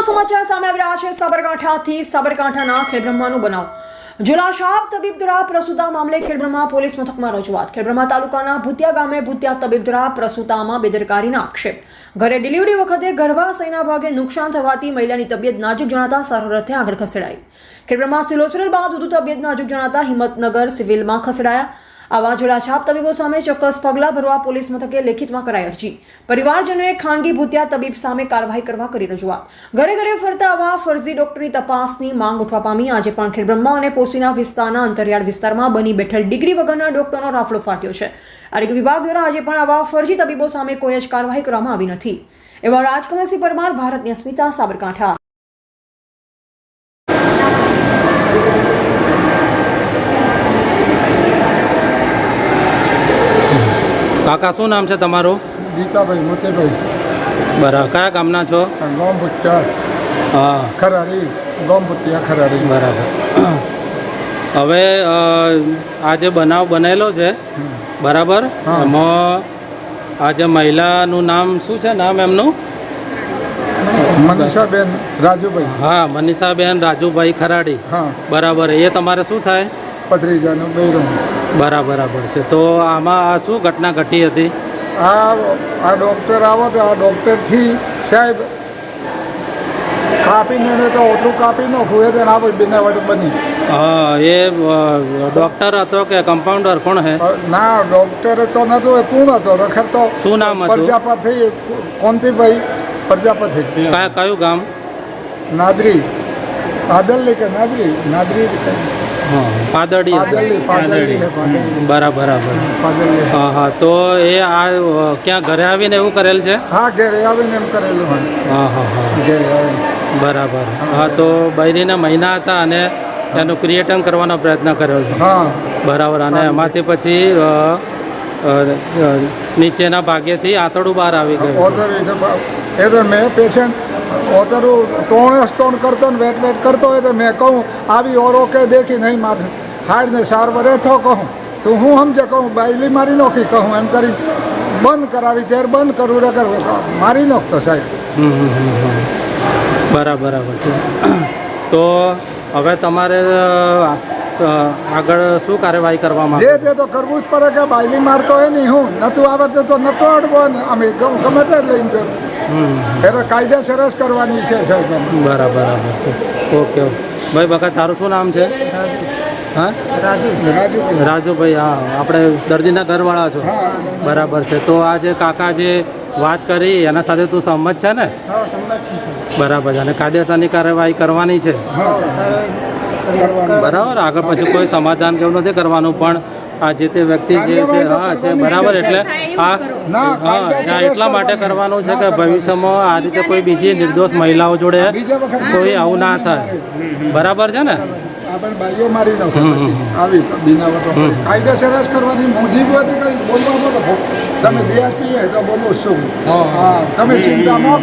સમાચાર સામે આવી રહ્યા છે સાબરકાંઠાથી। સાબરકાંઠાના ખેડબ્રહ્માનો બનાવ ઝોલાછાપ તબીબ દ્વારા પ્રસૂતા મામલે ખેડબ્રહ્મા પોલીસ મથકમાં રજૂઆત। ખેડબ્રહ્મા તાલુકાના ભૂતિયા ગામે ભૂતિયા તબીબ દ્વારા પ્રસૂતામાં બેદરકારીના આક્ષેપ। ઘરે ડિલિવરી વખતે ગર્ભાશયના ભાગે નુકસાન થવાથી મહિલાની તબિયત નાજુક જણાતા સારવાર અર્થે આગળ ખસેડાઈ। ખેડબ્રહ્મા સિવિલ હોસ્પિટલ બાદ વધુ તબિયત નાજુક જણાતા હિંમતનગર સિવિલમાં ખસેડાયા। આવા ઝોલાછાપ તબીબો સામે ચોક્કસ પગલાં ભરવા પોલીસ મથકે લેખિતમાં કરાઈ અરજી। પરિવારજનોએ ખાનગી ભૂતિયા તબીબ સામે કાર્યવાહી કરવા કરી રજૂઆત। ઘરે ઘરે ફરતા આવા ફરજી ડોક્ટરી તપાસની માંગ ઉઠવા પામી। આજે પણ ખેડબ્રહ્મા અને પોસીના વિસ્તારના અંતરિયાળ વિસ્તારમાં બની બેઠેલ ડિગ્રી વગરના ડોક્ટરનો રાફડો ફાટ્યો છે। આરોગ્ય વિભાગ દ્વારા આજે પણ આવા ફરજી તબીબો સામે કોઈ જ કાર્યવાહી કરવામાં આવી નથી। એવા રાજકમલસિંહ પરમાર, ભારતની અસ્મિતા, સાબરકાંઠા। કાકા શું નામ છે તમારું? ગીતાભાઈ મોતીભાઈ। બરાબર, કયા ગામના છો? ગામ ભૂતિયા હા, ખરાડી, ગામ ભૂતિયા ખરાડી। બરાબર। હવે આ જે બનાવ બનેલો છે બરાબર, એમાં આ જે મહિલાનું નામ શું છે? નામ એમનું મનીષાબેન રાજુભાઈ। હા, મનીષાબેન રાજુભાઈ ખરાડી। હા, બરાબર। એ તમારે શું થાય? પથરીજાનું બૈરું। બરાબર છે। તો આમાં આ શું ઘટના ઘટી હતી? આ ડૉક્ટર આવો તો આ ડૉક્ટરથી સાહેબ કાપીને એને તો ઓતરું કાપી નાખું એ તો ના બનાવટ બની। હા, એ ડૉક્ટર હતો કે કમ્પાઉન્ડર? કોણ હે? ના, ડૉક્ટર તો નહોતો, એ કોણ હતો? રખર તો શું નામ હતું? પ્રજાપતિ કોંતીભાઈ પ્રજાપતિ। કયું ગામ? નાદરી, પાદલની કે નાદરી? નાદરી હા, પાદળી। બરાબર। હા હા, તો એ આ ક્યાં ઘરે આવીને એવું કરેલ છે? હા, ઘરે આવીને એમ કરેલું હોય। હા હા હા, ઘરે આવીને બરાબર। હા, તો બૈરીના મહિના હતા અને એનું ક્રિએટન કરવાનો પ્રયત્ન કર્યો છે। હા, બરાબર। અને એમાંથી પછી નીચેના ભાગેથી આંતરડું બહાર આવી ગયું। એ તો મેં પેશન્ટ ઓતરું ટોણ કરતો ને વેટ કરતો હોય તો મેં કહું આવી ઓરો કે દેખી નહીં મારે હાડને સારવાર થો કહું તો હું સમજે કહું બાયલી મારી નાખી કહું એમ કરી બંધ કરાવી ત્યારે બંધ કરવું રગર મારી નાખતો સાહેબ। બરાબર છે। તો હવે તમારે આગળ શું કાર્યવાહી કરવામાં? જે તો કરવું જ પડે કે બાયલી મારતો હોય નહીં, હું નહોતું આવડતું તો નહોતો અડવો ને અમે ગમે તે જ લઈને જતો એટલે કાયદેસર જ કરવાની છે સાહેબ। બરાબર છે। ઓકે ભાઈ, બકા તારું શું નામ છે? હા, રાજુભાઈ। હા, આપણે દર્દીના ઘરવાળા છો? બરાબર છે। તો આ જે કાકા જે વાત કરી એના સાથે તું સહમત છે ને? બરાબર છે। અને કાયદેસરની કાર્યવાહી કરવાની છે બરાબર? આગળ પછી કોઈ સમાધાન કેવું નથી કરવાનું, પણ આ જે તે વ્યક્તિ જે છે હા છે બરાબર, એટલે હા એટલા માટે કરવાનું છે કે ભવિષ્યમાં આ રીતે કોઈ બીજી નિર્દોષ મહિલાઓ જોડે કોઈ આવું ના થાય। બરાબર છે ને? બાઈઓ મારી નાખો આવી બનાવટો કાયદેસર જ કરવાની મોજીબી બોલવા તમે DSP તો બોલો શું? હા, તમે ચિંતા ન કરો।